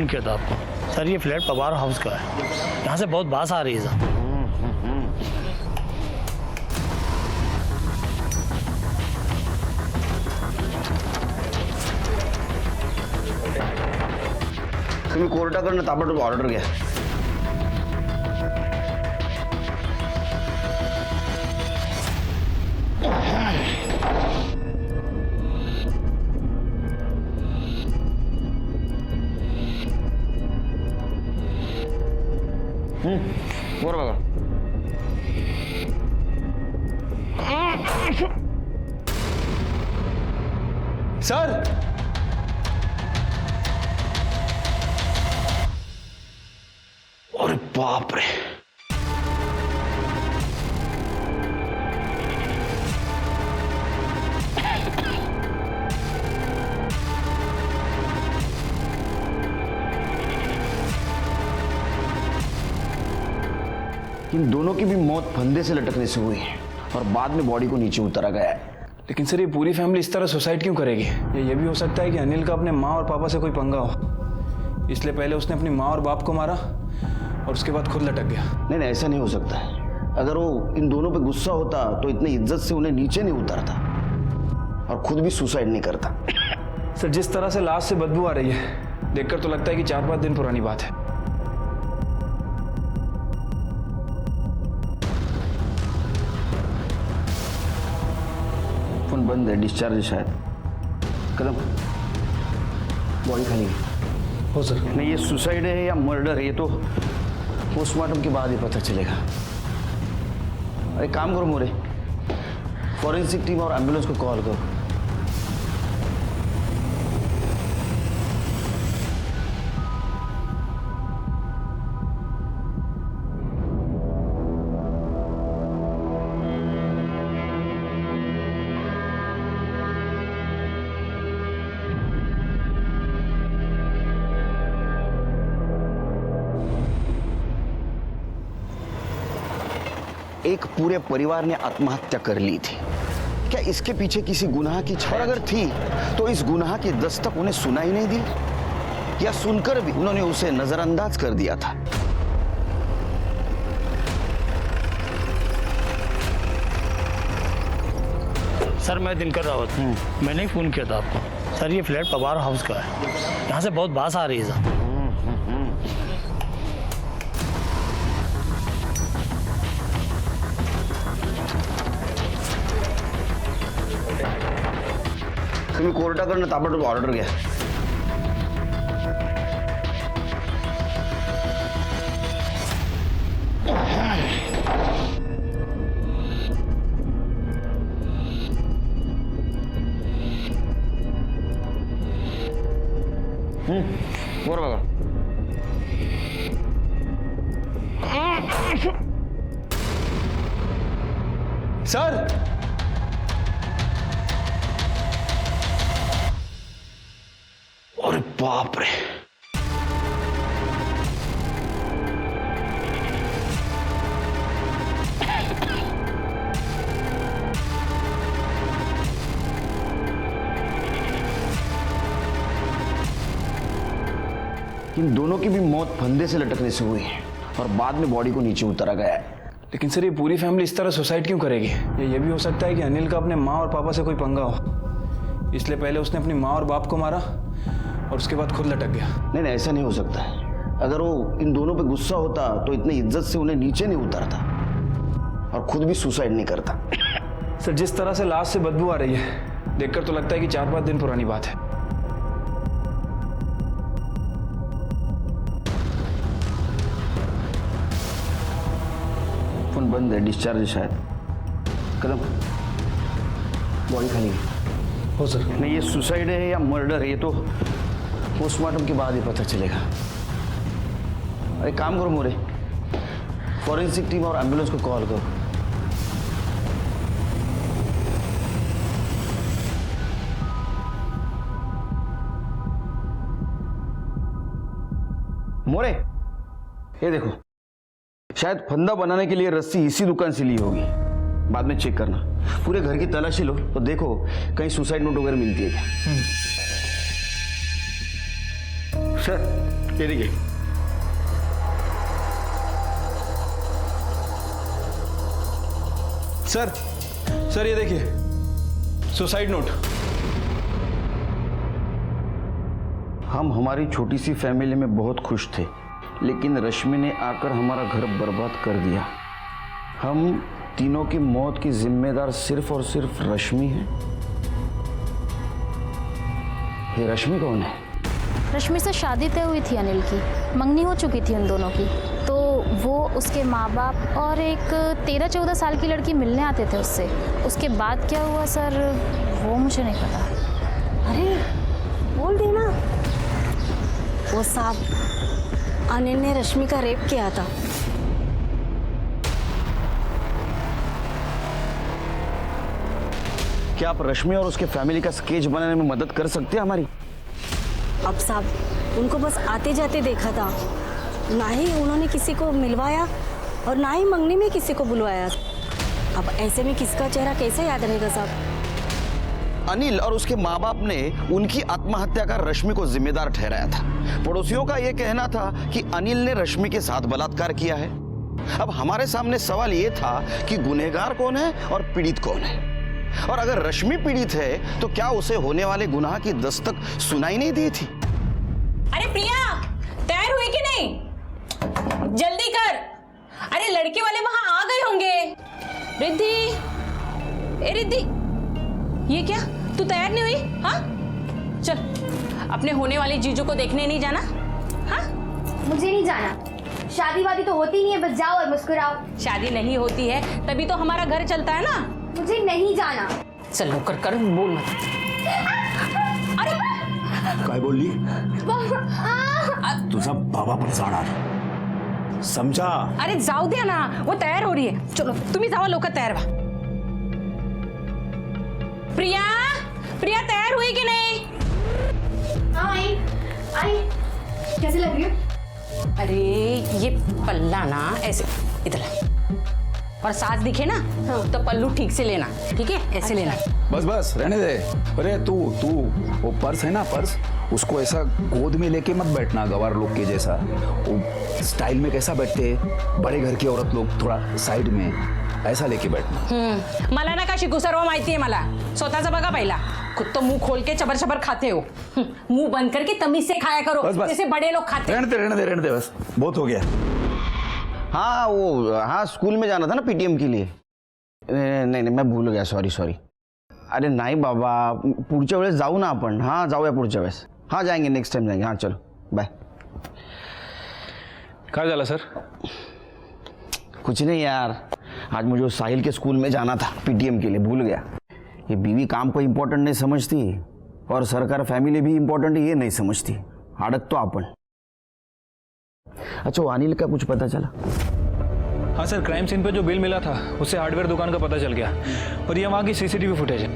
Phone किया था आपको। सर ये फ्लैट पवार हाउस का है, यहाँ से बहुत बास आ रही है सर। तुम्ही कोर्टाकडनं ताबडतोब ऑर्डर घ्या. वर बघा. सर अरे बाप रे. इन दोनों की भी मौत फंदे से लटकने से हुई है और बाद में बॉडी को नीचे उतारा गया है. लेकिन सर ये पूरी फैमिली इस तरह सुसाइड क्यों करेगी? ये भी हो सकता है कि अनिल का अपने माँ और पापा से कोई पंगा हो, इसलिए पहले उसने अपनी माँ और बाप को मारा और उसके बाद खुद लटक गया. नहीं नहीं, ऐसा नहीं हो सकता है. अगर वो इन दोनों पे गुस्सा होता तो इतनी इज्जत से उन्हें नीचे नहीं उतारता और खुद भी सुसाइड नहीं करता. सर जिस तरह से लाश से बदबू आ रही है, देखकर तो लगता है कि 4-5 दिन पुरानी बात है. फोन बंद है, डिस्चार्ज है शायद. कदम, बॉडी खाली है. हो सर. नहीं, ये सुसाइड है या मर्डर है ये तो पोस्टमार्टम के बाद ही पता चलेगा. अरे काम करो मोरे, फॉरेंसिक टीम और एम्बुलेंस को कॉल करो. एक पूरे परिवार ने आत्महत्या कर ली थी. क्या इसके पीछे किसी गुनाह की छाया अगर थी तो इस गुनाह की दस्तक उन्हें सुनाई नहीं दी, या सुनकर भी उन्होंने उसे नजरअंदाज कर दिया था. सर मैं दिनकर रावत, मैंने ही फ़ोन किया था आपको। सर ये फ्लैट पवार हाउस का है, यहाँ से बहुत बास आ रही है सर। तुम्ही कोर्टाकडनं ताबडतोब ऑर्डर घ्या. वर बघा. सर अरे बाप रे. इन दोनों की भी मौत फंदे से लटकने से हुई है और बाद में बॉडी को नीचे उतारा गया है. लेकिन सर ये पूरी फैमिली इस तरह सुसाइड क्यों करेगी? ये भी हो सकता है कि अनिल का अपने माँ और पापा से कोई पंगा हो, इसलिए पहले उसने अपनी माँ और बाप को मारा और उसके बाद खुद लटक गया. नहीं नहीं, ऐसा नहीं हो सकता है. अगर वो इन दोनों पे गुस्सा होता तो इतनी इज्जत से उन्हें नीचे नहीं उतारता और खुद भी सुसाइड नहीं करता. सर जिस तरह से लाश से बदबू आ रही है, देखकर तो लगता है कि 4-5 दिन पुरानी बात है. फोन बंद है, डिस्चार्ज है शायद. कदम, बॉडी खाली है. हो सर. नहीं, ये सुसाइड है या मर्डर है ये तो पोस्टमार्टम के बाद ही पता चलेगा. अरे काम करो मोरे, फॉरेंसिक टीम और एम्बुलेंस को कॉल करो. मोरे, ये देखो, शायद फंदा बनाने के लिए रस्सी इसी दुकान से ली होगी. बाद में चेक करना. पूरे घर की तलाशी लो तो देखो कहीं सुसाइड नोट वगैरह मिलती है क्या. सर ये देखिए। सर ये देखिए, सुसाइड नोट। हम हमारी छोटी सी फैमिली में बहुत खुश थे, लेकिन रश्मि ने आकर हमारा घर बर्बाद कर दिया। हम तीनों की मौत की जिम्मेदार सिर्फ और सिर्फ रश्मि है। ये रश्मि कौन है? रश्मि से शादी तय हुई थी अनिल की, मंगनी हो चुकी थी उन दोनों की, तो वो उसके माँ बाप और एक 13-14 साल की लड़की मिलने आते थे उससे। उसके बाद क्या हुआ सर, वो मुझे नहीं पता। अरे बोल देना। वो साहब, अनिल ने रश्मि का रेप किया था। क्या आप रश्मि और उसके फैमिली का स्केच बनाने में मदद कर सकते हैं हमारी? अब साहब, उनको बस आते जाते देखा था, ना ही उन्होंने किसी को मिलवाया और ना ही मंगनी में किसी को बुलवाया। अब ऐसे में किसका चेहरा कैसे याद रहेगा साहब? अनिल और उसके माँ बाप ने उनकी आत्महत्या का रश्मि को जिम्मेदार ठहराया था। पड़ोसियों का यह कहना था कि अनिल ने रश्मि के साथ बलात्कार किया है। अब हमारे सामने सवाल यह था कि गुनहगार कौन है और पीड़ित कौन है। और अगर रश्मि पीड़ित है तो क्या उसे होने वाले गुनाह की दस्तक सुनाई नहीं दी थी? अरे प्रिया, तैयार हुई कि नहीं? जल्दी कर। अरे लड़के वाले वहां आ गए होंगे। रिद्धि, ए रिद्धि, ये क्या, तू तैयार नहीं हुई? हाँ चल, अपने होने वाली जीजू को देखने नहीं जाना? हाँ मुझे नहीं जाना, शादी वादी तो होती नहीं है, बस जाओ और मुस्कुराओ। शादी नहीं होती है तभी तो हमारा घर चलता है ना। मुझे नहीं जाना। चलो कर बोल मत। अरे काय बोलली? तुझा बाबा पण जाणार, समझा? अरे जाऊ द्या ना, वो तयार हो रही है। चलो तुम्ही जावा, लोक तयार व्हा। प्रिया, प्रिया तयार हुई कि नहीं? हाँ आई। कैसे लग रही हो? अरे ये पल्ला ना ऐसे इधर, और सास दिखे ना तो पल्लू ठीक से लेना, ठीक है? ऐसे लेना। बस रहने दे। अरे तू वो पर्स है ना, पर्स, उसको ऐसा गोद में लेके मत बैठना गवार लोग के जैसा। वो स्टाइल में कैसा बैठते बड़े घर की औरत लोग, थोड़ा साइड में ऐसा लेके बैठना। मला ना का शिकू, सर्व माहिती आहे मला। स्वतःचा बघा पहिला, खुद तो मुंह खोल के चबर चबर खाते हो। मुंह बंद करके तमीज से खाया करो, बस। जैसे बड़े लोग खाते हैं। रहने दे, बस बहुत हो गया। हाँ स्कूल में जाना था ना पीटीएम के लिए। नहीं मैं भूल गया, सॉरी। अरे नाही बाबा, पुढच्या वेळेस जाऊ ना आपण। हाँ जाऊया पुढच्या वेळेस। हाँ जाएंगे, नेक्स्ट टाइम जाएंगे। हाँ चलो बाय। काय झालं सर? कुछ नहीं यार, आज मुझे साहिल के स्कूल में जाना था पीटीएम के लिए, भूल गया। ये बीवी काम को इम्पोर्टेंट नहीं समझती और सरकार फैमिली भी इम्पोर्टेंट ये नहीं समझती। अड़क तो अपन। अच्छा, वो अनिल का कुछ पता चला? हाँ सर, क्राइम सीन पे जो बिल मिला था उससे हार्डवेयर दुकान का पता चल गया, और ये वहां की सीसीटीवी फुटेज है।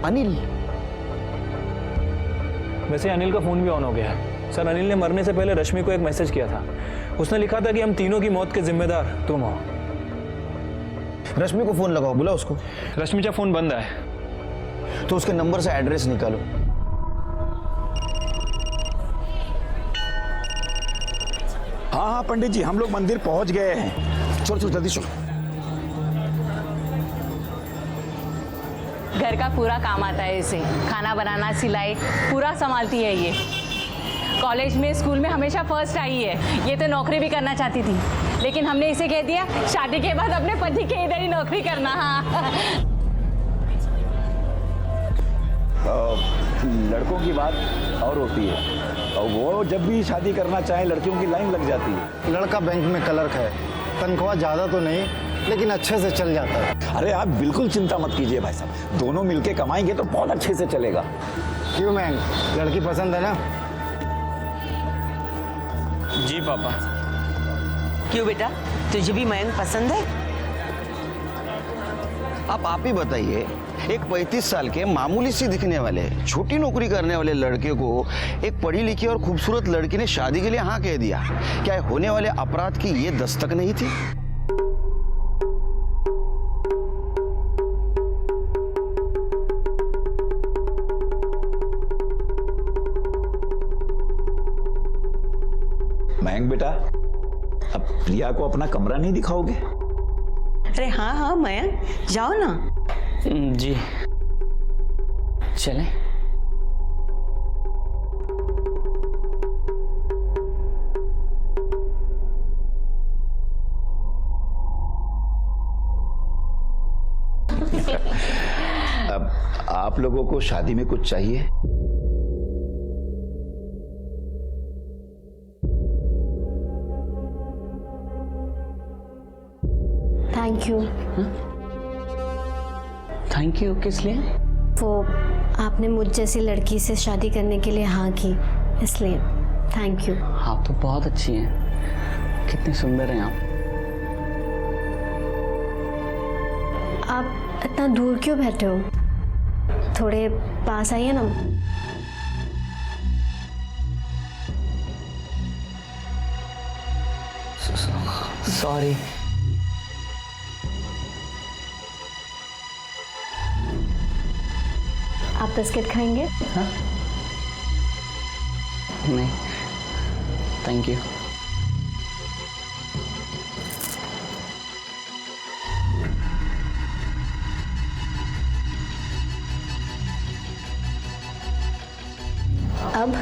अनिल? वैसे अनिल का फोन भी ऑन हो गया है सर। अनिल ने मरने से पहले रश्मि को एक मैसेज किया था। उसने लिखा था कि हम तीनों की मौत के जिम्मेदार तुम हो। रश्मि को फोन लगाओ, बुला उसको। रश्मि का फोन बंद है। तो उसके नंबर से एड्रेस निकालो। हाँ पंडित जी, हम लोग मंदिर पहुंच गए हैं। चलो जल्दी चलो। घर का पूरा काम आता है इसे, खाना बनाना, सिलाई पूरा संभालती है ये। कॉलेज में, स्कूल में हमेशा फर्स्ट आई है। ये तो नौकरी भी करना चाहती थी, लेकिन हमने इसे कह दिया शादी के बाद अपने पति के इधर ही नौकरी करना। हाँ लड़कों की बात और होती है, और वो जब भी शादी करना चाहे लड़कियों की लाइन लग जाती है। लड़का बैंक में क्लर्क है, तनख्वाह ज़्यादा तो नहीं लेकिन अच्छे से चल जाता है। अरे आप बिल्कुल चिंता मत कीजिए भाई साहब, दोनों मिलके कमाएंगे तो बहुत अच्छे से चलेगा। क्यों मैम, लड़की पसंद है ना? जी पापा। क्यों बेटा, तुझे भी मयंक पसंद है? अब आप ही बताइए, एक 35 साल के मामूली सी दिखने वाले, छोटी नौकरी करने वाले लड़के को एक पढ़ी लिखी और खूबसूरत लड़की ने शादी के लिए हाँ कह दिया। क्या होने वाले अपराध की ये दस्तक नहीं थी? मयंक बेटा, अब प्रिया को अपना कमरा नहीं दिखाओगे? अरे हाँ हाँ मयंक, जाओ ना। जी चलें। अब आप लोगों को शादी में कुछ चाहिए? Thank you. थैंक यू किस लिए? वो आपने मुझ जैसी लड़की से शादी करने के लिए हाँ की, इसलिए थैंक यू। आप तो बहुत अच्छी हैं, कितनी सुंदर हैं आप। आप इतना दूर क्यों बैठे हो? थोड़े पास आइए ना। सॉरी। आप बिस्किट खाएंगे? हाँ? नहीं थैंक यू। अब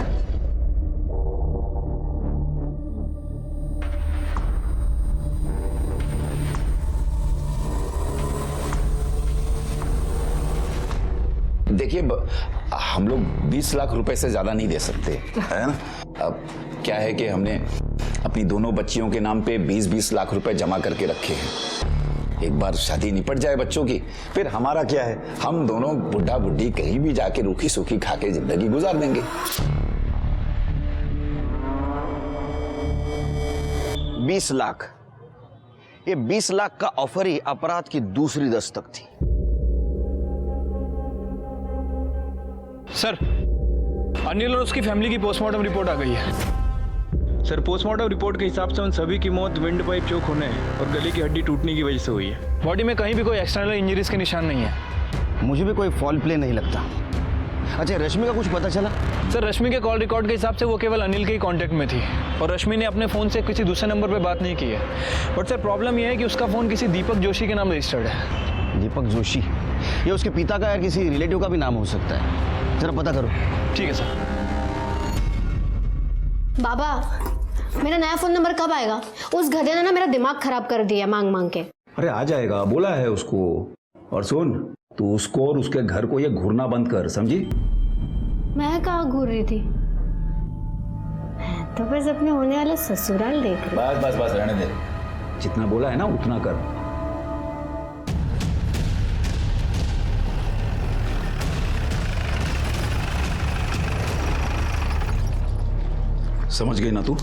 देखिए, हम लोग 20 लाख रुपए से ज्यादा नहीं दे सकते, है ना? अब क्या है कि हमने अपनी दोनों बच्चियों के नाम पे 20-20 लाख रुपए जमा करके रखे हैं। एक बार शादी निपट जाए बच्चों की, फिर हमारा क्या है, हम दोनों बुढ़ा बुढ़ी कहीं भी जाके रूखी सूखी खा के जिंदगी गुजार देंगे। 20 लाख, ये 20 लाख का ऑफर ही अपराध की दूसरी दस्तक थी। सर, अनिल और उसकी फैमिली की पोस्टमार्टम रिपोर्ट आ गई है। सर, पोस्टमार्टम रिपोर्ट के हिसाब से उन सभी की मौत विंड पाइप चोक होने और गले की हड्डी टूटने की वजह से हुई है। बॉडी में कहीं भी कोई एक्सटर्नल इंजरीज के निशान नहीं है। मुझे भी कोई फॉल प्ले नहीं लगता। अच्छा, रश्मि का कुछ पता चला? सर, रश्मि के कॉल रिकॉर्ड के हिसाब से वो केवल अनिल के ही कांटेक्ट में थी और रश्मि ने अपने फ़ोन से किसी दूसरे नंबर पर बात नहीं की है। बट सर, प्रॉब्लम यह है कि उसका फ़ोन किसी दीपक जोशी के नाम रजिस्टर्ड है। दीपक जोशी? ये उसके पिता का या किसी रिलेटिव का भी नाम हो सकता है, जरा पता करो। ठीक है सर। बाबा, मेरा नया फोन नंबर कब आएगा? उस गधे ने ना मेरा दिमाग खराब कर दिया मांग मांग के। अरे आ जाएगा, बोला है उसको। और सुन, तू उसको और उसके घर को ये घूरना बंद कर, समझी? मैं कहाँ घूर रही थी? तो बस अपने होने वाला ससुराल देख रही। बस बस बस, रहने दे। जितना बोला है ना उतना कर। समझ गई ना तू?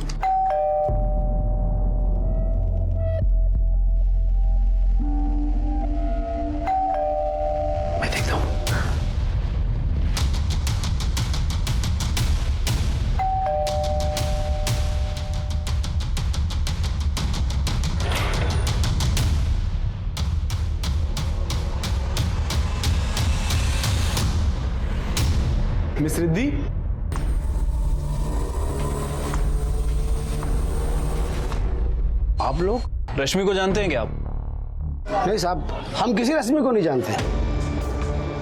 मैं देखता हूं। मिस रिद्धि, आप लोग? रश्मि को जानते हैं क्या आप? नहीं साहब, हम किसी रश्मि को नहीं जानते।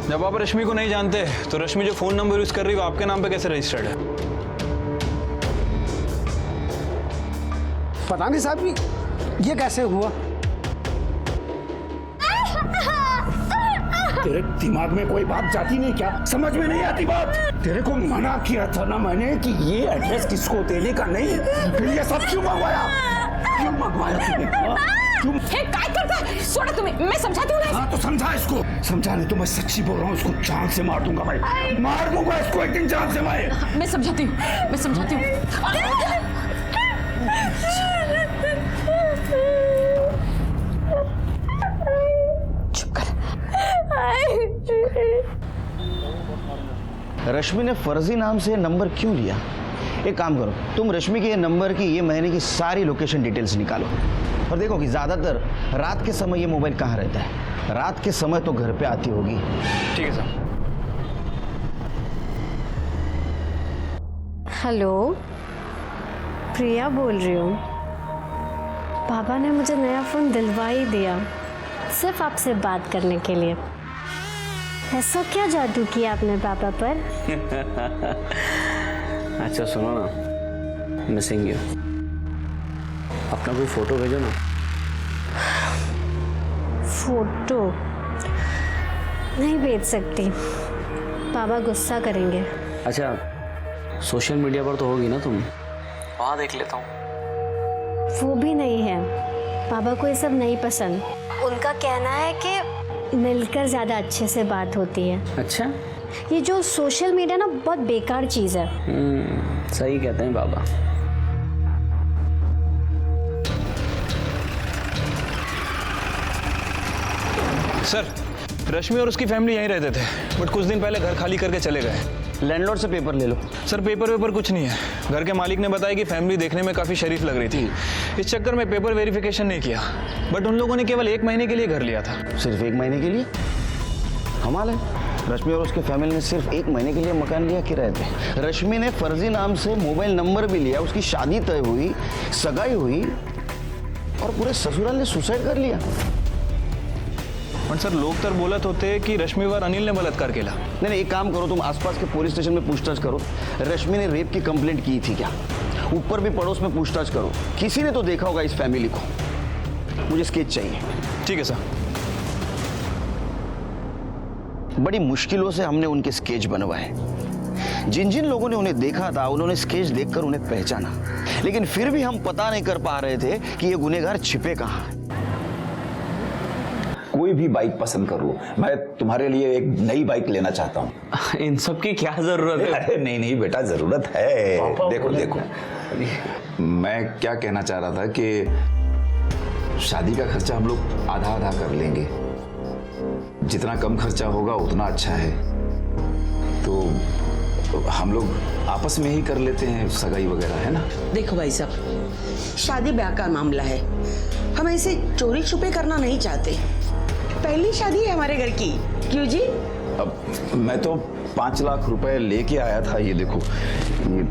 जब आप रश्मि को नहीं जानते तो रश्मि जो फोन नंबर यूज कर रही है वो आपके नाम पे कैसे रजिस्टर्ड है? पता नहीं साहब, ये कैसे हुआ? तेरे दिमाग में कोई बात जाती नहीं क्या? समझ में नहीं आती बात? तेरे को मना किया था ना मैंने कि ये एड्रेस किसको देने का नहीं, फिर ये सब क्यों मंगवाया? क्यों मंगवाया तूने? क्यों? हे, काय करता है? छोड़ो तुम्हें, मैं समझाती हूँ ना। हाँ तो समझा इसको। समझा नहीं तो मैं सच्ची बोल रहा हूँ, इसको जान से मार दूंगा भाई, मार दूंगा इसको एक दिन जान से मैं। मैं समझाती हूँ, मैं समझाती हूँ। चुप कर। रश्मि ने फर्जी नाम से नंबर क्यों लिया? एक काम करो, तुम रश्मि के ये नंबर की ये महीने की सारी लोकेशन डिटेल्स निकालो और देखो कि ज्यादातर रात के समय ये मोबाइल कहाँ रहता है। रात के समय तो घर पे आती होगी। ठीक है सर। हेलो, प्रिया बोल रही हूँ। पापा ने मुझे नया फ़ोन दिलवा ही दिया, सिर्फ आपसे बात करने के लिए। ऐसा क्या जादू किया आपने पापा पर? अच्छा सुनो ना, मिसिंग यू, अपना कोई फोटो भेजो ना। फोटो नहीं भेज सकती, पापा गुस्सा करेंगे। अच्छा सोशल मीडिया पर तो होगी ना तुम, वहाँ देख लेता हूँ। वो भी नहीं है, पापा को ये सब नहीं पसंद। उनका कहना है कि मिलकर ज़्यादा अच्छे से बात होती है। अच्छा, ये जो सोशल मीडिया ना बहुत बेकार चीज़ है। सही कहते हैं बाबा। सर, रश्मि और उसकी फैमिली यहीं रहते थे, बट कुछ दिन पहले घर खाली करके चले गए। लैंडलॉर्ड से पेपर ले लो। सर पेपर कुछ नहीं है। घर के मालिक ने बताया कि फैमिली देखने में काफ़ी शरीफ लग रही थी, इस चक्कर में पेपर वेरिफिकेशन नहीं किया। बट उन लोगों ने केवल 1 महीने के लिए घर लिया था। सिर्फ 1 महीने के लिए? कमाल है, रश्मि और उसके फैमिली ने सिर्फ 1 महीने के लिए मकान लिया किराए पे। रश्मि ने फर्जी नाम से मोबाइल नंबर भी लिया, उसकी शादी तय हुई, सगाई हुई और पूरे ससुराल ने सुसाइड कर लिया। बट सर लोग तो बोलत होते कि रश्मि और अनिल ने बलात्कार किया। नहीं, एक काम करो, तुम आसपास के पुलिस स्टेशन में पूछताछ करो। रश्मि ने रेप की कंप्लेंट की थी क्या? ऊपर भी पड़ोस में पूछताछ करो, किसी ने तो देखा होगा इस फैमिली को। मुझे स्केच चाहिए। ठीक है सर। बड़ी मुश्किलों से हमने उनके स्केच बनवाए। जिन जिन लोगों ने उन्हें देखा था उन्होंने स्केच देखकर उन्हें पहचाना, लेकिन फिर भी हम पता नहीं कर पा रहे थे कि ये गुनहगार छिपे कहाँ हैं। कोई भी बाइक पसंद कर लो, मैं तुम्हारे लिए एक नई बाइक लेना चाहता हूँ। इन सब की क्या जरूरत है? अरे नहीं बेटा, जरूरत है। देखो मैं क्या कहना चाह रहा था कि शादी का खर्चा हम लोग आधा आधा कर लेंगे। जितना कम खर्चा होगा उतना अच्छा है। तो हम लोग आपस में ही कर लेते हैं सगाई वगैरह, है ना? देखो भाई साहब, शादी ब्याह का मामला है, हम ऐसे चोरी छुपे करना नहीं चाहते। पहली शादी है हमारे घर की, क्यों जी? अब मैं तो 5 लाख रुपए लेके आया था, ये देखो ये।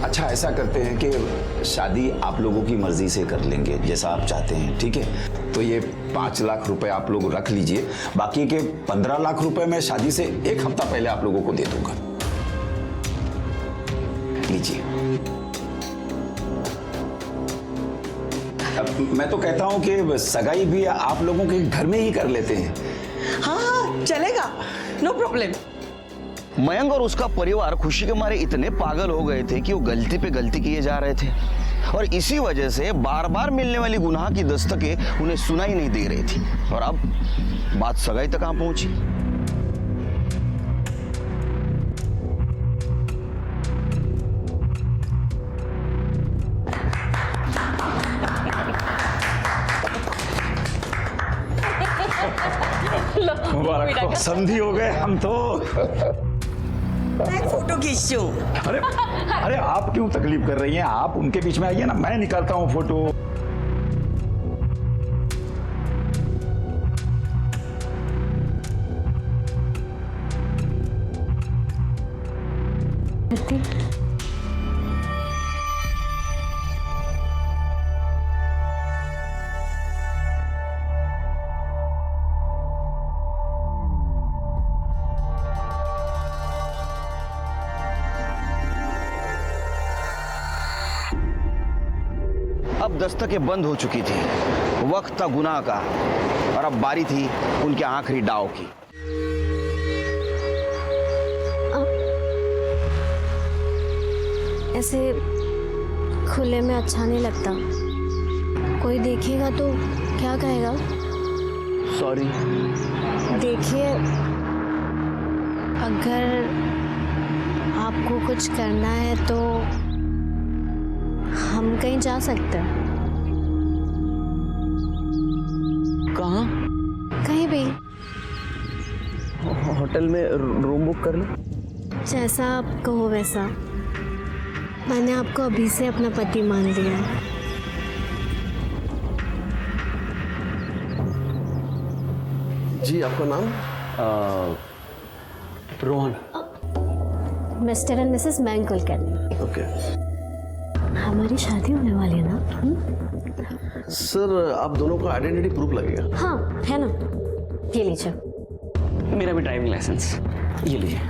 अच्छा ऐसा करते हैं कि शादी आप लोगों की मर्जी से कर लेंगे, जैसा आप चाहते हैं, ठीक है? तो ये 5 लाख रुपए आप लोग रख लीजिए, बाकी के 15 लाख रुपए मैं शादी से 1 हफ्ता पहले आप लोगों को दे दूंगा। लीजिए। अब मैं तो कहता हूं कि सगाई भी आप लोगों के घर में ही कर लेते हैं। हाँ चलेगा, नो प्रॉब्लम। मयंक और उसका परिवार खुशी के मारे इतने पागल हो गए थे कि वो गलती पे गलती किए जा रहे थे, और इसी वजह से बार बार मिलने वाली गुनाह की दस्तकें उन्हें सुनाई नहीं दे रही थी। और अब बात सगाई तक कहां पहुंची। मुबारक हो, संधि हो गए हम तो। मैं फोटो खींचूं। अरे आप क्यों तकलीफ कर रही हैं? आप उनके बीच में आइए ना, मैं निकालता हूँ फोटो। अब दस्तकें बंद हो चुकी थी, वक्त था गुनाह का, और अब बारी थी उनके आखिरी दाव की। ऐसे खुले में अच्छा नहीं लगता, कोई देखेगा तो क्या कहेगा? सॉरी। देखिए, अगर आपको कुछ करना है तो हम कहीं जा सकते हैं। कहाँ? कहीं भी। होटल में रूम बुक कर लो। जैसा आप कहो वैसा। मैंने आपको अभी से अपना पति मान लिया है। जी आपका नाम? रोहन। मिस्टर एंड मिसेस मैंग कुलकर्णी। ओके हमारी शादी होने वाली है ना? सर, आप दोनों का आइडेंटिटी प्रूफ लगेगा। हाँ है ना, ये लीजिए। मेरा भी ड्राइविंग लाइसेंस, ये लीजिए।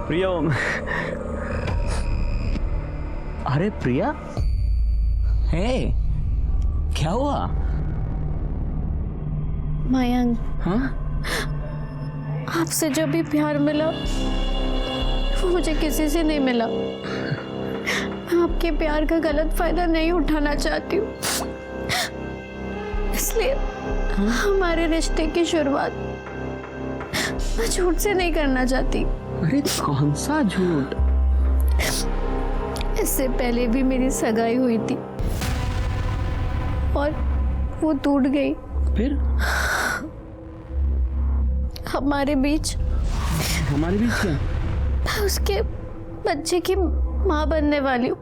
प्रिया, अरे प्रिया, हे, क्या हुआ? मयंक, हाँ? आपसे जब भी प्यार मिला वो मुझे किसी से नहीं मिला। मैं आपके प्यार का गलत फायदा नहीं उठाना चाहती हूँ, इसलिए हमारे रिश्ते की शुरुआत मैं झूठ से नहीं करना चाहती। अरे कौन सा झूठ? इससे पहले भी मेरी सगाई हुई थी और वो टूट गई। फिर हमारे बीच क्या? मैं उसके बच्चे की माँ बनने वाली हूँ।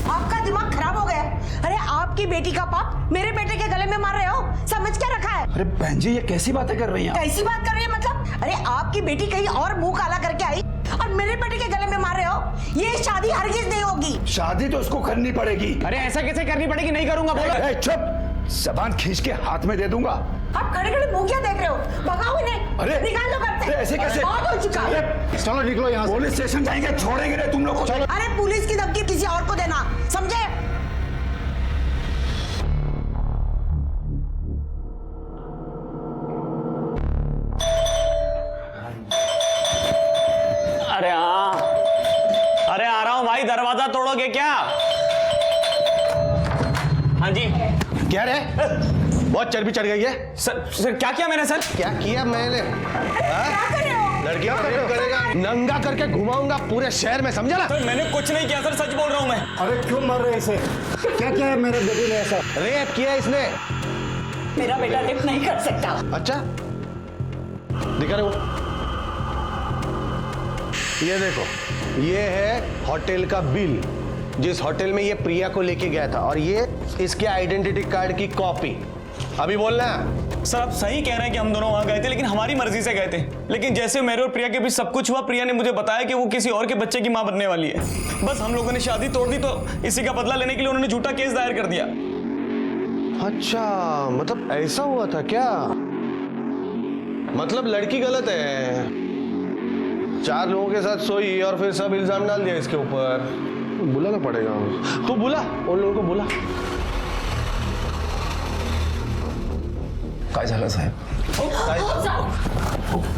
आपका दिमाग खराब हो गया। अरे आपकी बेटी का पाप मेरे बेटे के गले में मार रहे हो, समझ क्या रखा है? अरे बहन जी, ये कैसी बातें कर रही हैं आप? कैसी बात कर रही है मतलब? अरे आपकी बेटी कहीं और मुंह काला करके आई और मेरे बेटे के गले में मार रहे हो। ये शादी हरगिज नहीं होगी। शादी तो उसको करनी पड़ेगी। अरे ऐसा कैसे करनी पड़ेगी? नहीं करूंगा, बोलो। ए, चुप! जबान खींच के हाथ में दे दूंगा। आप खड़े खड़े मुंह क्या देख रहे हो? भगाओ इन्हें। अरे निकाल दो घर से। अरे ऐसे कैसे? बहुत हो चुका है। अरे चलो निकलो यहाँ से। पुलिस स्टेशन जाएंगे, छोड़ेंगे नहीं तुम लोग को। चलो। अरे पुलिस की धमकी किसी और को देना, समझे? अरे हाँ, अरे आ रहा हूँ भाई, दरवाजा तोड़ोगे क्या? हाँ जी। क्या रे? बहुत चर्बी चढ़ गई है। सर क्या किया मैंने सर? क्या किया मैंने? क्या कर रहे हो? लड़कियां करेगा, नंगा करके घुमाऊंगा पूरे शहर में, समझा ना? सर मैंने कुछ नहीं किया सर, सच बोल रहा हूँ मैं। अरे क्यों मार रहे हैं इसे? क्या क्या है मेरे बेटे ने ऐसा? रेप किया इसने। मेरा बेटा रेप नहीं कर सकता। अच्छा, दिखा रहे हो? ये देखो, ये है होटल का बिल, जिस होटल में ये प्रिया को लेके गया था, और ये इसके आइडेंटिटी कार्ड की कॉपी। अभी बोलना है। सर आप सही कह रहे हैं कि हम दोनों वहां गए थे, लेकिन हमारी मर्जी से गए थे। लेकिन जैसे मेरे और प्रिया के बीच सब कुछ हुआ, प्रिया ने मुझे बताया कि वो किसी और के बच्चे की मां बनने वाली है। बस हम लोगों ने शादी तोड़ दी, तो इसी का बदला लेने के लिए उन्होंने झूठा केस दायर कर दिया। अच्छा, मतलब ऐसा हुआ था क्या? मतलब लड़की गलत है, 4 लोगों के साथ सोई और फिर सब इल्जाम डाल दिया इसके ऊपर। बुलाना पड़ेगा, तो बुला उन लोगों को, बुला। काय झालं साहब?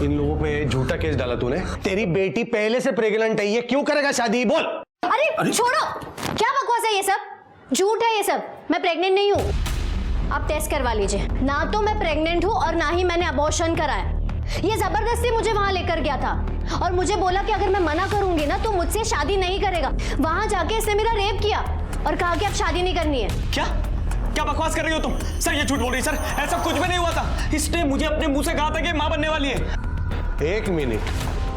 इन लोगों पे झूठा केस डाला तूने। तेरी बेटी पहले से प्रेग्नेंट है, ये क्यों करेगा शादी? बोल। अरे छोड़ो, क्या बकवास है ये सब? झूठ है ये सब। मैं प्रेग्नेंट नहीं हूँ। आप टेस्ट करवा लीजिए। ना तो मैं प्रेग्नेंट हूँ और ना ही मैंने अबॉर्शन कराया। ये जबरदस्ती मुझे वहां लेकर गया था और मुझे बोला कि अगर मैं मना करूंगी ना तो मुझसे शादी नहीं करेगा। वहां जाके इसने मेरा रेप किया और कहा कि अब शादी नहीं करनी है। क्या क्या बकवास कर रही हो तुम? सर ये झूठ बोल रही है सर, ऐसा कुछ भी नहीं हुआ था। इसने मुझे अपने मुंह से कहा था कि मां बनने वाली है। एक मिनट,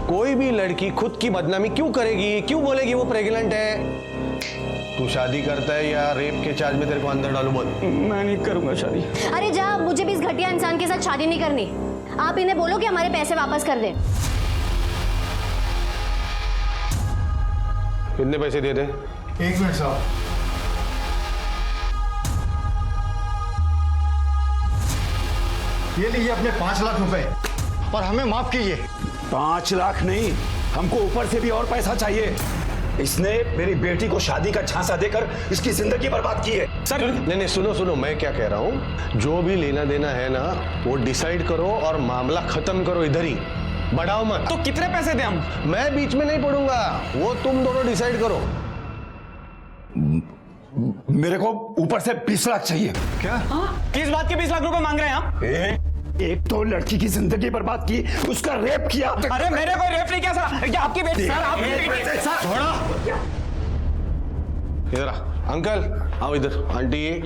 कोई भी लड़की खुद की बदनामी क्यों करेगी? क्यों बोलेगी वो प्रेग्नेंट है? तू शादी करता है या रेप के चार्ज में तेरे को अंदर डालूं? बोल। मैं नहीं करूंगा शादी। अरे जा, मुझे भी इस घटिया इंसान के साथ शादी नहीं करनी। आप इन्हें बोलो कि हमारे पैसे वापस कर दें। कितने पैसे दे दे? 1 मिनट साहब। ये लीजिए अपने 5 लाख रुपए, पर हमें माफ कीजिए। 5 लाख नहीं, हमको ऊपर से भी और पैसा चाहिए। इसने मेरी बेटी को शादी का झांसा देकर इसकी जिंदगी बर्बाद की है। सर नहीं, सुनो, मैं क्या कह रहा हूँ, जो भी लेना देना है ना, वो डिसाइड करो और मामला खत्म करो इधर ही। बढ़ाओ मत। तो कितने पैसे दें हम? मैं बीच में नहीं पड़ूंगा, वो तुम दोनों डिसाइड करो। मेरे को ऊपर से 20 लाख चाहिए। क्या? किस बात के 20 लाख रुपए मांग रहे हैं आप? एक तो लड़की की जिंदगी बर्बाद की, उसका रेप किया। अरे मैंने कोई रेप नहीं किया सर, ये आपकी बेटी। सर आप छोड़ा। इधर आ, अंकल आओ इधर। आंटी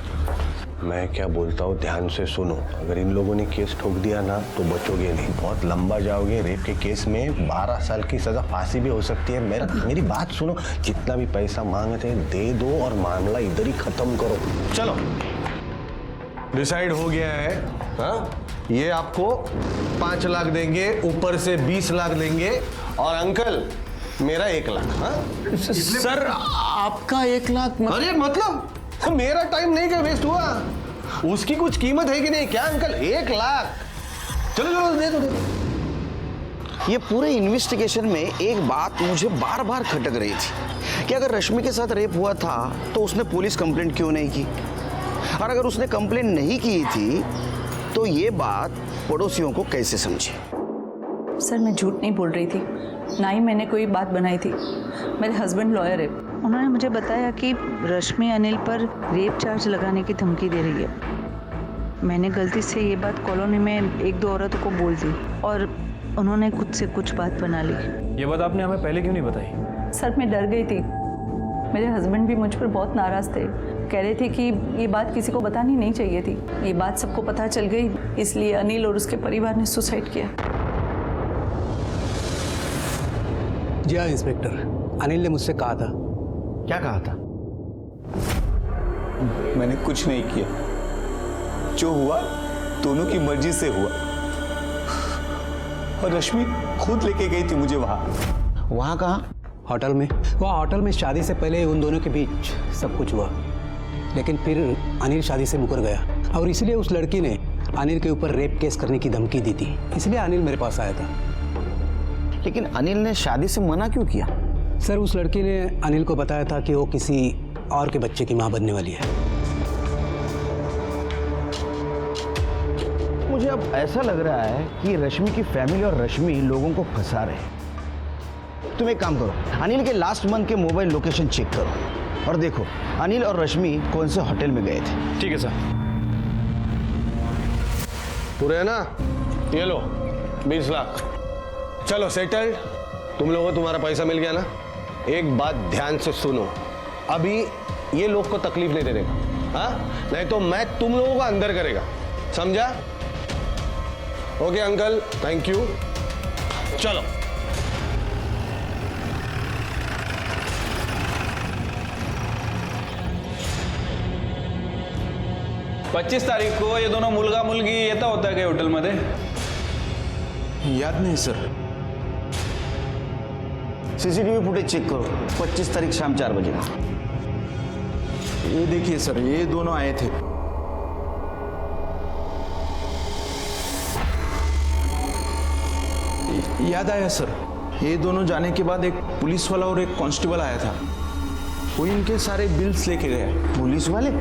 मैं क्या बोलता हूँ ध्यान से सुनो। अगर इन लोगों ने केस ठोक दिया ना तो बचोगे नहीं, बहुत लंबा जाओगे। रेप के केस में 12 साल की सजा, फांसी भी हो सकती है। मेरी बात सुनो, जितना भी पैसा मांगते हैं दे दो और मामला इधर ही खत्म करो। चलो डिसाइड हो गया है। हाँ, ये आपको 5 लाख देंगे, ऊपर से 20 लाख देंगे, और अंकल मेरा 1 लाख। हाँ सर आपका 1 लाख? अरे मतलब मेरा टाइम नहीं क्या वेस्ट हुआ? उसकी कुछ कीमत है कि नहीं? क्या अंकल 1 लाख? चलो चलो दे दो। ये पूरे इन्वेस्टिगेशन में एक बात मुझे बार बार खटक रही थी कि अगर रश्मि के साथ रेप हुआ था तो उसने पुलिस कंप्लेंट क्यों नहीं की, और अगर उसने कंप्लेंट नहीं की थी तो ये बात पड़ोसियों को कैसे समझे? सर मैं झूठ नहीं बोल रही थी, ना ही मैंने कोई बात बनाई थी। मेरे हस्बैंड लॉयर है, उन्होंने मुझे बताया कि रश्मि अनिल पर रेप चार्ज लगाने की धमकी दे रही है। मैंने गलती से ये बात कॉलोनी में 1-2 औरतों को बोल दी और उन्होंने खुद से कुछ बात बना ली। ये बात आपने हमें पहले क्यों नहीं बताई? सर मैं डर गई थी, मेरे हस्बैंड भी मुझ पर बहुत नाराज़ थे, कह रहे थे कि ये बात किसी को बतानी नहीं चाहिए थी। ये बात सबको पता चल गई, इसलिए अनिल और उसके परिवार ने सुसाइड किया। जी हाँ इंस्पेक्टर, अनिल ने मुझसे कहा था। क्या कहा था? मैंने कुछ नहीं किया, जो हुआ दोनों की मर्जी से हुआ, और रश्मि खुद लेके गई थी मुझे वहां। वहां कहाँ? होटल में। वहाँ होटल में शादी से पहले उन दोनों के बीच सब कुछ हुआ, लेकिन फिर अनिल शादी से मुकर गया और इसलिए उस लड़की ने अनिल के ऊपर रेप केस करने की धमकी दी थी, इसलिए अनिल मेरे पास आया था। लेकिन अनिल ने शादी से मना क्यों किया? सर उस लड़की ने अनिल को बताया था कि वो किसी और के बच्चे की मां बनने वाली है। मुझे अब ऐसा लग रहा है कि रश्मि की फैमिली और रश्मि लोगों को फंसा रहे हैं। तुम एक काम करो, अनिल के लास्ट मंथ के मोबाइल लोकेशन चेक करो और देखो अनिल और रश्मि कौन से होटल में गए थे। ठीक है सर। पूरे है ना? ये लो 20 लाख। चलो सेटल्ड। तुम लोगों को तुम्हारा पैसा मिल गया ना? एक बात ध्यान से सुनो, अभी ये लोग को तकलीफ नहीं देने का, हाँ? नहीं तो मैं तुम लोगों को अंदर करेगा, समझा? Okay uncle, thank you. चलो पच्चीस तारीख को ये दोनों मुलगा मुलगी येता होता है हॉटेलमध्ये? याद नहीं सर। सीसीटीवी फुटेज चेक करो, 25 तारीख शाम 4 बजे का। ये देखिए सर, ये दोनों आए थे। याद आया सर, ये दोनों जाने के बाद एक पुलिस वाला और एक कांस्टेबल आया था, वो इनके सारे बिल्स लेके गए। पुलिस वाले?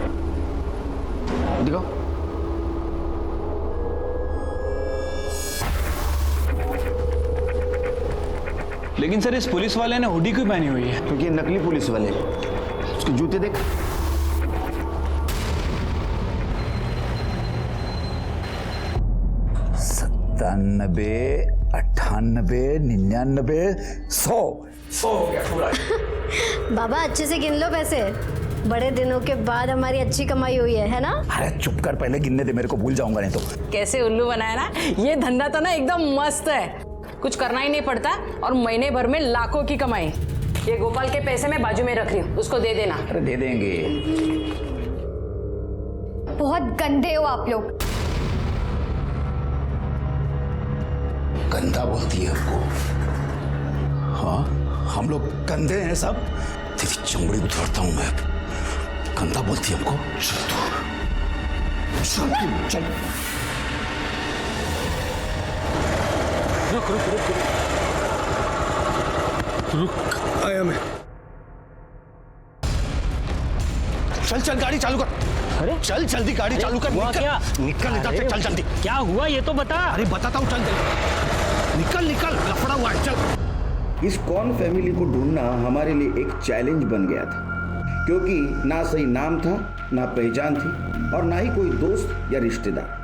दिखाओ। लेकिन सर इस पुलिस वाले ने हुडी क्यों पहनी हुई है? क्योंकि नकली पुलिस वाले, उसके जूते देख। सत्तानबे, 98, 99, 100 हो गया पूरा। बाबा अच्छे से गिन लो पैसे, बड़े दिनों के बाद हमारी अच्छी कमाई हुई है ना? अरे चुप कर, पहले गिनने दे, मेरे को भूल जाऊंगा नहीं तो। कैसे उल्लू बनाया ना, ये धंधा तो ना एकदम मस्त है, कुछ करना ही नहीं पड़ता और महीने भर में लाखों की कमाई। ये गोपाल के पैसे मैं बाजू में रख रही हूँ, उसको दे देना। अरे दे देंगे। बहुत गंदे हो आप लोग। गंदा बोलती है हमको? हाँ हम लोग गंदे हैं सब? तेरी चमड़ी उतारता हूं मैं। गंदा बोलती है हमको? चल तू चल। रुक रुक रुक रुक, आया मैं। चल चल गाड़ी चालू कर। अरे चल जल्दी गाड़ी चालू कर। निकल, निकल इधर से, चल जल्दी। क्या हुआ ये तो बता। अरे बताता हूँ, चल जल्दी। निकल निकल, लफड़ा हुआ है, चल। इस कौन फैमिली को ढूंढना हमारे लिए एक चैलेंज बन गया था, क्योंकि ना सही नाम था, ना पहचान थी, और ना ही कोई दोस्त या रिश्तेदार।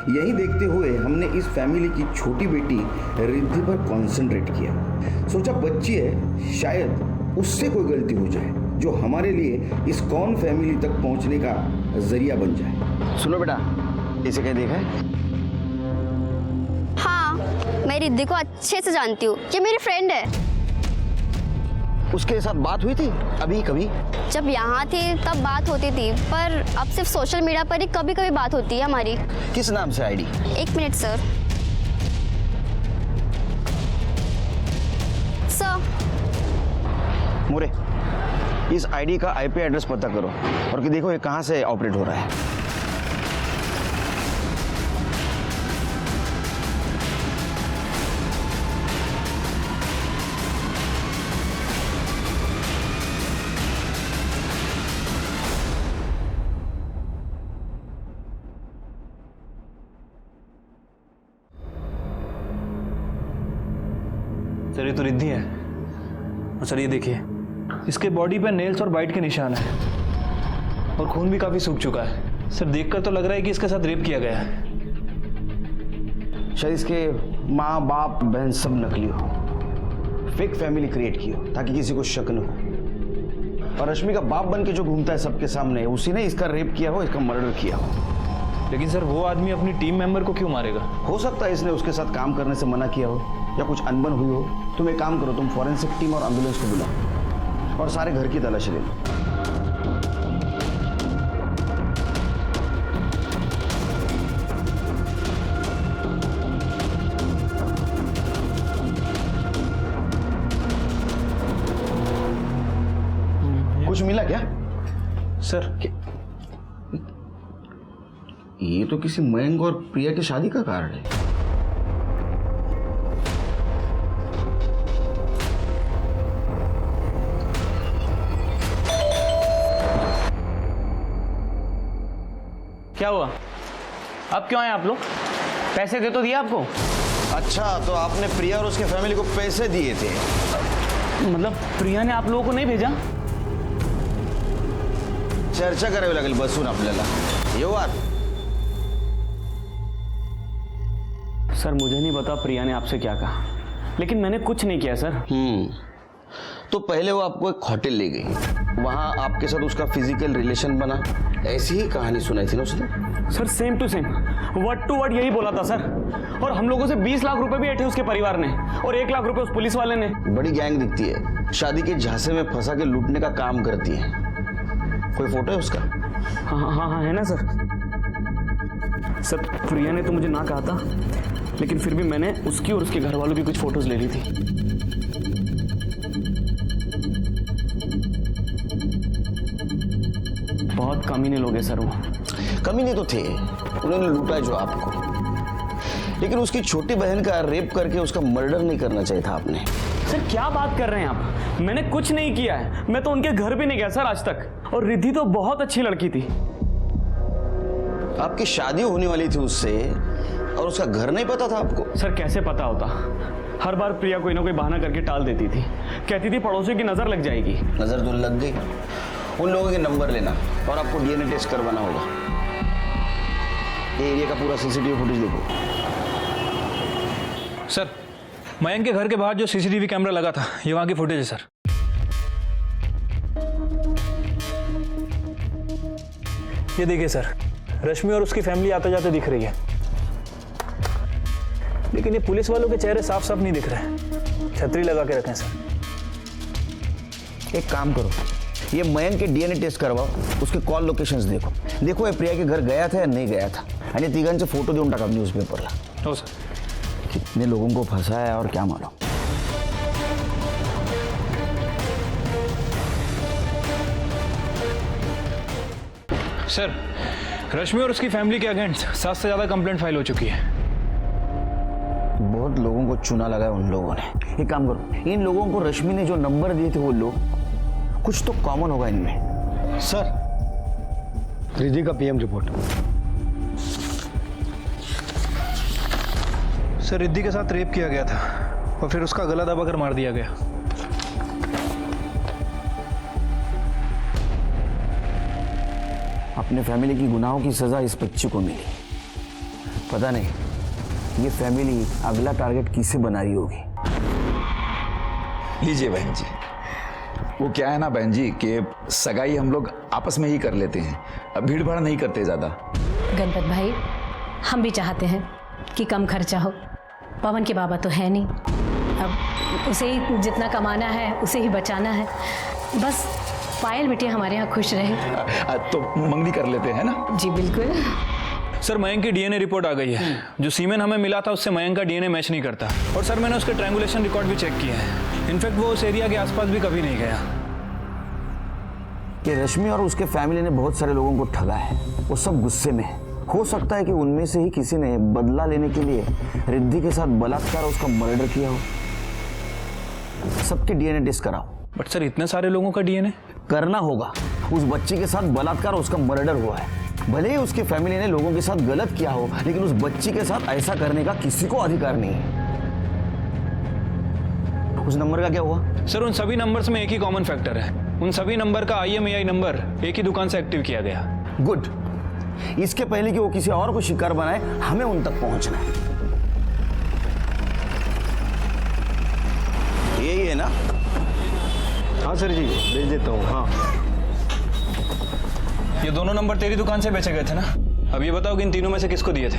यही देखते हुए हमने इस फैमिली की छोटी बेटी रिद्धि पर कंसंट्रेट किया। सोचा बच्ची है, शायद उससे कोई गलती हो जाए जो हमारे लिए इस कौन फैमिली तक पहुंचने का जरिया बन जाए। सुनो बेटा, इसे क्या देखा है? हाँ, मैं रिद्धि को अच्छे से जानती हूँ, ये मेरी फ्रेंड है। उसके साथ बात हुई थी अभी कभी? जब यहाँ थी तब बात होती थी, पर अब सिर्फ सोशल मीडिया पर ही कभी कभी बात होती है हमारी। किस नाम से आईडी? 1 minute sir. मोरे, इस आईडी का आईपी एड्रेस पता करो और कि देखो ये कहाँ से ऑपरेट हो रहा है। सर ये तो रिद्धि है। और सर ये देखिए, इसके बॉडी पे नेल्स और बाइट के निशान है और खून भी काफी सूख चुका है। सर देखकर तो लग रहा है कि इसके साथ रेप किया गया है। शायद इसके माँ बाप बहन सब नकली हो, फेक फैमिली क्रिएट की हो ताकि किसी को शक न हो। और रश्मि का बाप बन के जो घूमता है सबके सामने, उसी ने इसका रेप किया हो, इसका मर्डर किया हो। लेकिन सर वो आदमी अपनी टीम मेंबर को क्यों मारेगा? हो सकता है इसने उसके साथ काम करने से मना किया हो या कुछ अनबन हुई हो। तुम एक काम करो, तुम फॉरेंसिक टीम और एम्बुलेंस को बुलाओ और सारे घर की तलाशी ले लो। कुछ मिला क्या? सर ये तो किसी मयंक और प्रिया की शादी का कार्ड है। क्या हुआ? अब क्यों आए आप लोग? पैसे दे तो दिया आपको? अच्छा, तो आपने प्रिया और उसके फैमिली को पैसे दिए थे? मतलब प्रिया ने आप लोगों को नहीं भेजा? चर्चा करावी लागेल बसून आपल्याला। येऊ आत। सर मुझे नहीं पता प्रिया ने आपसे क्या कहा, लेकिन मैंने कुछ नहीं किया सर। तो पहले वो आपको एक होटल ले गई, वहां आपके साथ उसका फिजिकल रिलेशन बना, ऐसी ही कहानी सुनाई थी ना उसने? Sir same to same, word to word यही बोला था सर। और हम लोगों से 20 लाख रुपए भी ऐठे उसके परिवार ने, और 1 लाख रुपए उस पुलिस वाले ने। बड़ी गैंग दिखती है, शादी के झांसे में फंसा के लूटने का काम करती है। कोई फोटो है उसका? हाँ है ना सर। सर प्रिया ने तो मुझे ना कहा था, लेकिन फिर भी मैंने उसकी और उसके घर वालों की कुछ फोटोज ले ली थी। बहुत कमीने लोग हैं सर वो। कमीने तो थे, उन्होंने लूटा जो आपको, लेकिन उसकी छोटी बहन का रेप करके उसका मर्डर नहीं करना चाहिए था आपने। सर क्या बात कर रहे हैं आप? मैंने कुछ नहीं किया है, मैं तो उनके घर भी नहीं गया सर आज तक। और रिद्धि तो बहुत अच्छी लड़की थी। आपकी शादी होने वाली थी उससे, और उसका घर नहीं पता था आपको? सर कैसे पता होता? हर बार प्रिया कोई ना कोई बहाना करके टाल देती थी, कहती थी पड़ोसियों की नजर लग जाएगी। नजर तो लग गई। उन लोगों के नंबर लेना और आपको डीएनए टेस्ट करवाना होगा। ये एरिया का पूरा सीसीटीवी फुटेज देखो। सर मयंक के घर के बाहर जो सीसीटीवी कैमरा लगा था, ये वहां की फुटेज है सर। ये देखिए सर, रश्मि और उसकी फैमिली आते जाते दिख रही है, लेकिन ये पुलिस वालों के चेहरे साफ साफ नहीं दिख रहे। छतरी लगा के रखें सर। एक काम करो, ये मयंक के डीएनए टेस्ट करवाओ, उसके कॉल लोकेशंस देखो। देखो ये प्रिया के घर गया था या नहीं गया था, आणि तिघांचे फोटो देऊन टाका न्यूजपेपरला। हो सर। कितने लोगों को फंसा है और क्या मालूम। सर रश्मि और उसकी फैमिली के अगेंस्ट 7 से ज्यादा कंप्लेंट फाइल हो चुकी है। बहुत लोगों को चुना लगा है उन लोगों ने। एक काम करो, इन लोगों को रश्मि ने जो नंबर दिए थे वो लोग, कुछ तो कॉमन होगा इनमें। सर रिद्धि का पीएम रिपोर्ट। सर रिद्धि के साथ रेप किया गया था और फिर उसका गला दबाकर मार दिया गया। अपने फैमिली की गुनाहों की सजा इस बच्चे को मिली। पता नहीं ये फैमिली अगला टारगेट किसे बना रही होगी। लीजिए बहन जी, वो क्या है ना बहन जी कि सगाई हम लोग आपस में ही कर लेते हैं, अब भीड़ भाड़ नहीं करते ज्यादा। गणपत भाई, हम भी चाहते हैं कि कम खर्चा हो। पवन के बाबा तो है नहीं, अब उसे ही जितना कमाना है उसे ही बचाना है। बस पायल बेटी हमारे यहाँ खुश रहे। तो मंगनी कर लेते हैं ना। जी बिल्कुल। सर मयंक की डीएनए रिपोर्ट आ गई है। जो सीमेन हमें मिला था उससे मयंक का डीएनए मैच नहीं करता। और सर मैंने उसके ट्रायंगुलेशन रिकॉर्ड भी चेक किए हैं। इनफैक्ट वो उस एरिया के आसपास भी कभी नहीं गया। कि रश्मि और उसके फैमिली ने बहुत सारे लोगों को ठगा है, वो सब गुस्से में है। हो सकता है कि उनमें से ही किसी ने बदला लेने के लिए रिद्धि के साथ बलात्कार और उसका मर्डर किया हो। सबके डीएनए टेस्ट कराओ। बट सर इतने सारे लोगों का डीएनए करना होगा। उस बच्ची के साथ बलात्कार और उसका मर्डर हुआ है। भले ही उसके फैमिली ने लोगों के साथ गलत किया हो, लेकिन उस बच्ची के साथ ऐसा करने का किसी को अधिकार नहीं है। उस नंबर का क्या हुआ? सर उन सभी नंबर्स में एक ही कॉमन फैक्टर है। उन सभी नंबर का IMEI नंबर एक ही दुकान से एक्टिव किया गया। गुड। इसके पहले कि वो किसी और को शिकार बनाए, हमें उन तक पहुंचना है। यही है ना? हाँ सर जी, भेज देता हूँ। हाँ, ये दोनों नंबर तेरी दुकान से बेचे गए थे ना? अब ये बताओ कि इन तीनों में से किसको दिए थे?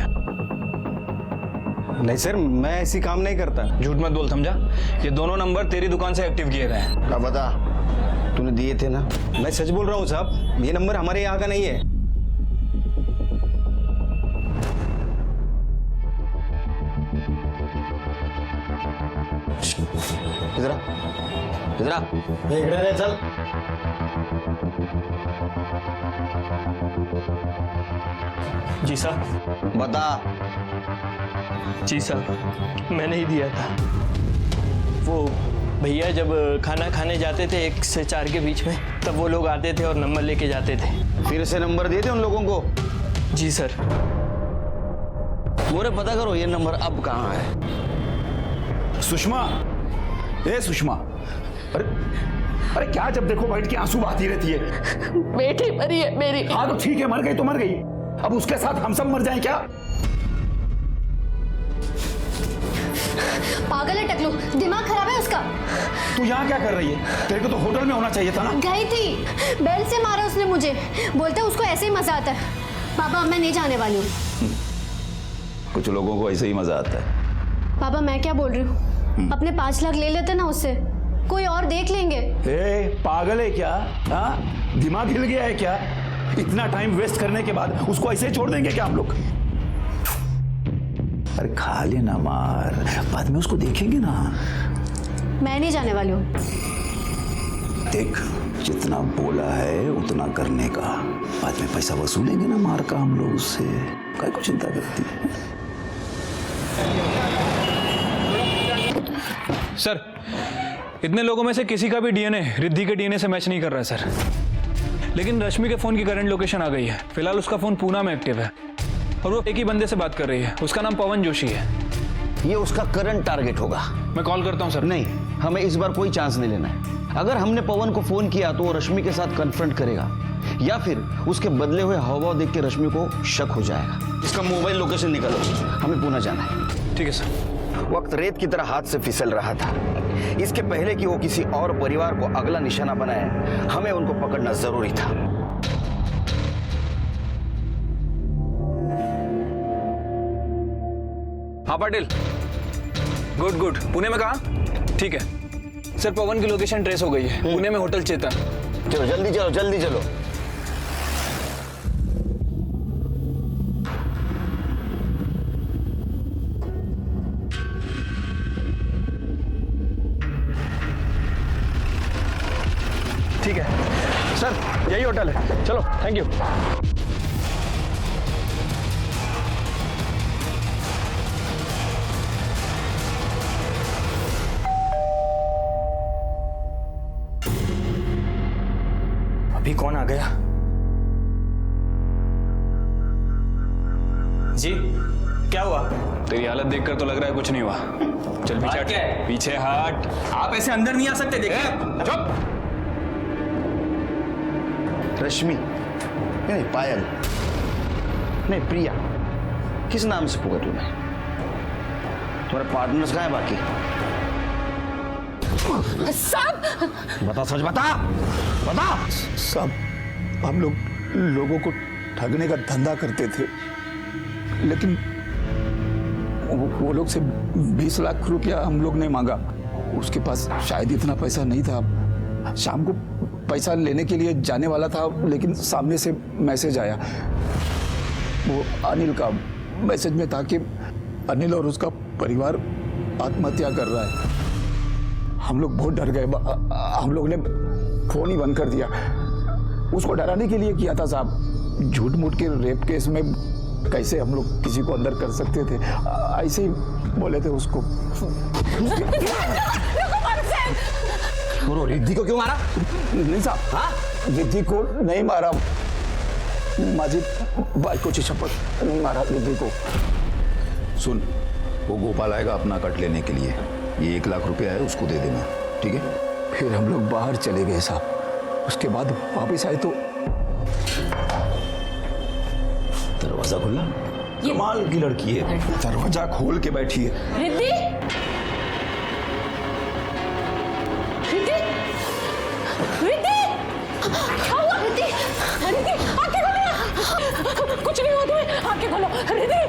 नहीं सर, मैं ऐसी काम नहीं करता। झूठ मत बोल, समझा? ये दोनों नंबर तेरी दुकान से एक्टिव किए गए हैं। क्या बता, तूने दिए थे ना? मैं सच बोल रहा हूँ साहब, ये नंबर हमारे यहाँ का नहीं है। इधर आ, इधर आ। चल। जी साहब। बता। जी साहब, मैंने ही दिया था। वो भैया जब खाना खाने जाते थे 1 से 4 के बीच में, तब वो लोग आते थे और नंबर लेके जाते थे। फिर से नंबर दिए थे उन लोगों को? जी सर। मोरे पता करो ये नंबर अब कहाँ है। सुषमा, ए सुषमा, अरे अरे क्या जब देखो बैठ के आंसू बहाती रहती है? बेटी मरी है मेरी। हाँ तो ठीक है, मर गई तो मर गई, अब उसके साथ हम सब मर जाएं क्या? पागल है टकलू, दिमाग खराब है उसका। तू यहाँ क्या कर रही है? तेरे को तो होटल में होना चाहिए था ना। गई थी, बेल से मारा उसने मुझे, बोलते उसको ऐसे ही मजा आता है। पापा मैं नहीं जाने वाली हूँ। कुछ लोगों को ऐसे ही मजा आता है। पापा मैं क्या बोल रही हूँ, अपने 5 लाख ले लेते ना उससे, कोई और देख लेंगे। ए, पागल है क्या? हाँ, दिमाग हिल गया है क्या? इतना टाइम वेस्ट करने के बाद उसको ऐसे छोड़ देंगे क्या हम लोग? अरे खा लेना मार, बाद में उसको देखेंगे ना। मैं नहीं जाने वाली हूँ। देख, जितना बोला है उतना करने का, बाद में पैसा वसूलेंगे ना मार का हम लोग उससे। काय को चिंता करती है? सर इतने लोगों में से किसी का भी डीएनए रिद्धि के डीएनए से मैच नहीं कर रहा है सर। लेकिन रश्मि के फोन की करंट लोकेशन आ गई है। फिलहाल उसका फोन पूना में एक्टिव है और वो एक ही बंदे से बात कर रही है। उसका नाम पवन जोशी है। ये उसका करंट टारगेट होगा। मैं कॉल करता हूँ सर। नहीं, हमें इस बार कोई चांस नहीं लेना है। अगर हमने पवन को फोन किया तो वो रश्मि के साथ कन्फ्रंट करेगा, या फिर उसके बदले हुए हावभाव देख के रश्मि को शक हो जाएगा। इसका मोबाइल लोकेशन निकालो, हमें पुणे जाना है। ठीक है सर। वक्त रेत की तरह हाथ से फिसल रहा था। इसके पहले कि वो किसी और परिवार को अगला निशाना बनाए, हमें उनको पकड़ना जरूरी था। हाँ पाटिल, गुड गुड। पुणे में कहाँ? ठीक है सर, पवन की लोकेशन ट्रेस हो गई है। पुणे में होटल चेतन। चलो जल्दी चलो, जल्दी चलो। ठीक है सर, यही होटल है। चलो, थैंक यू। अभी कौन आ गया? जी क्या हुआ? तेरी हालत देखकर तो लग रहा है कुछ नहीं हुआ। चल पीछे हट, पीछे हट। आप ऐसे अंदर नहीं आ सकते, देखिए। चुप। रश्मि नहीं, पायल नहीं, प्रिया, किस नाम से पुकारूं मैं? तुम्हारे पार्टनर्स कहाँ है बाकी? बता, सच बता, बता। सब हम लोगों को ठगने का धंधा करते थे, लेकिन वो लोग से 20 लाख रुपया हम लोग ने मांगा। उसके पास शायद इतना पैसा नहीं था। शाम को पैसा लेने के लिए जाने वाला था, लेकिन सामने से मैसेज आया। वो अनिल का मैसेज में था कि अनिल और उसका परिवार आत्महत्या कर रहा है। हम लोग बहुत डर गए। हम लोग ने फोन ही बंद कर दिया। उसको डराने के लिए किया था साहब। झूठ मूठ के रेप केस में कैसे हम लोग किसी को अंदर कर सकते थे, ऐसे ही बोले थे उसको। रिद्धि को क्यों मारा? नहीं साहब, हाँ, रिद्धि को नहीं मारा। माझी बायकोची शपथ, नहीं मारा रिद्धि को। सुन, वो गोपाल आएगा अपना कट लेने के लिए। ये 1 लाख रुपया है, उसको दे देना, ठीक है? फिर हम लोग बाहर चले गए साहब। उसके बाद वापस आए तो दरवाजा खुला। कमाल की लड़की है, दरवाजा खोल के बैठी है। रिद्धि, रिद्धि, रिद्धि, क्या हुआ? रिद्धि, रिद्धि, आंखें खोलो ना। कुछ नहीं हुआ तुम्हें, आंखें खोलो। रिद्धि,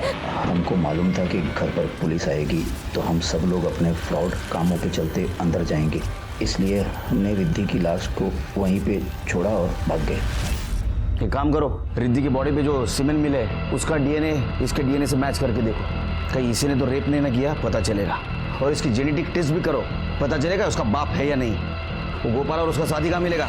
हमको मालूम था कि घर पर पुलिस आएगी, तो हम सब लोग अपने फ्रॉड कामों पे चलते अंदर जाएंगे, इसलिए हमने रिद्धि की लाश को वहीं पे छोड़ा और भाग गए। एक काम करो, रिद्धि की बॉडी पे जो सीमेंट मिले उसका डीएनए इसके डीएनए से मैच करके देखो, कहीं इसी ने तो रेप नहीं ना किया, पता चलेगा। और इसकी जेनेटिक टेस्ट भी करो, पता चलेगा उसका बाप है या नहीं। वो गोपाल और उसका साथी कहाँ मिलेगा?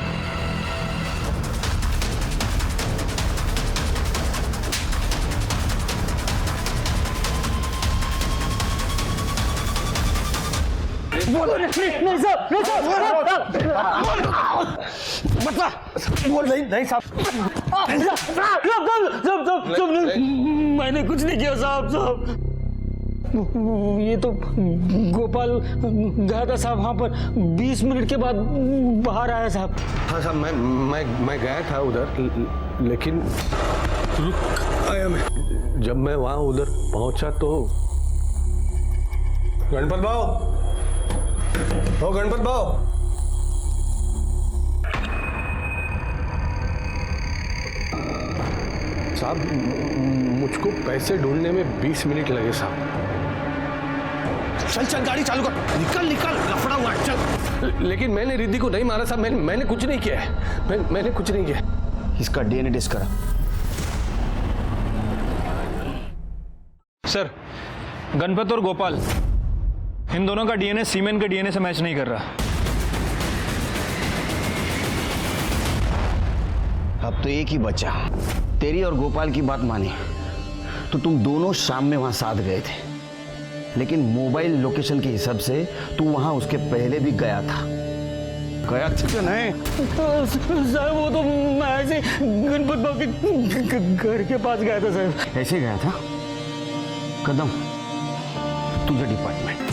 मैंने कुछ नहीं किया साहब। ये तो गोपाल गया था साहब वहाँ पर, 20 मिनट के बाद बाहर आया साहब। हाँ साहब, मैं गया था उधर, लेकिन रुक आया मैं। जब मैं वहाँ उधर पहुँचा तो गणपत भाव, ओ गणपत भाव, साहब मुझको पैसे ढूंढने में 20 मिनट लगे साहब। चल चल गाड़ी चालू कर, निकल निकल, लफड़ा हुआ, चल। लेकिन मैंने रिद्धि को नहीं मारा साहब, मैंने कुछ नहीं किया है। मैंने कुछ नहीं किया। इसका डीएनए टेस्ट करा। सर, गणपत और गोपाल, इन दोनों का डीएनए सीमेन के डीएनए से मैच नहीं कर रहा। अब तो एक ही बचा। तेरी और गोपाल की बात मानी तो तुम दोनों शाम में वहां साथ गए थे, लेकिन मोबाइल लोकेशन के हिसाब से तू वहां उसके पहले भी गया था। गया था नहीं? साहब वो तो मैं ऐसे गणपत बाबू के घर के पास गया था साहब। ऐसे गया था? कदम, तुझं डिपार्टमेंट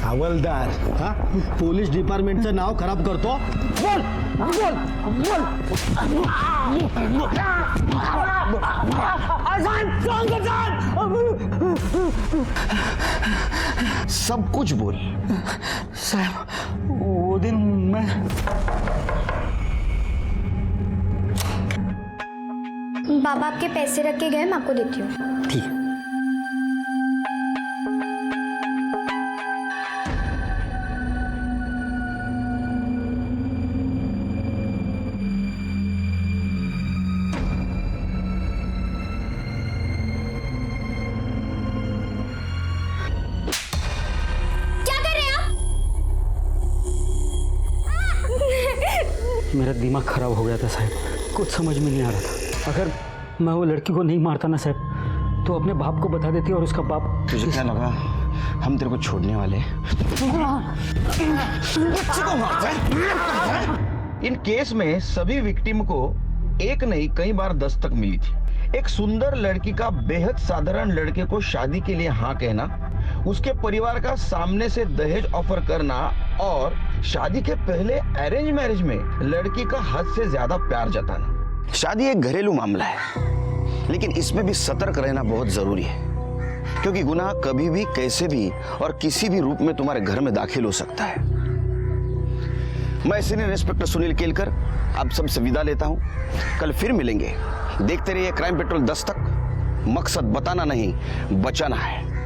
हवालदार, हा? पोलीस डिपार्टमेंटचं नाव खराब करतो। बोल बोल बोल, सब कुछ बोल। साहब वो दिन मैं बाबा आपके पैसे रख के गए, मैं आपको देती हूँ। ठीक है। मेरा दिमाग खराब हो गया था साहब, कुछ समझ में नहीं आ रहा था। अगर मैं वो लड़की को नहीं मारता ना साहब, तो अपने बाप को बता देती और उसका बाप। तुझे क्या लगा हम तेरे को छोड़ने वाले? इन केस में सभी विक्टिम को एक नहीं कई बार दस्तक मिली थी, एक सुंदर लड़की का बेहद साधारण लड़के को शादी के लिए हाँ कहना, उसके परिवार का सामने से दहेज ऑफर करना और शादी के पहले अरेंज मैरिज में लड़की का हद से ज्यादा प्यार जताना। शादी एक घरेलू मामला है, लेकिन इसमें भी सतर्क रहना बहुत जरूरी है, क्योंकि गुनाह कभी भी कैसे भी और किसी भी रूप में तुम्हारे घर में दाखिल हो सकता है। मैं सीनियर इंस्पेक्टर सुनील केलकर आप सबसे विदा लेता हूं। कल फिर मिलेंगे। देखते रहिए क्राइम पेट्रोल 10 तक। मकसद बताना नहीं, बचाना है।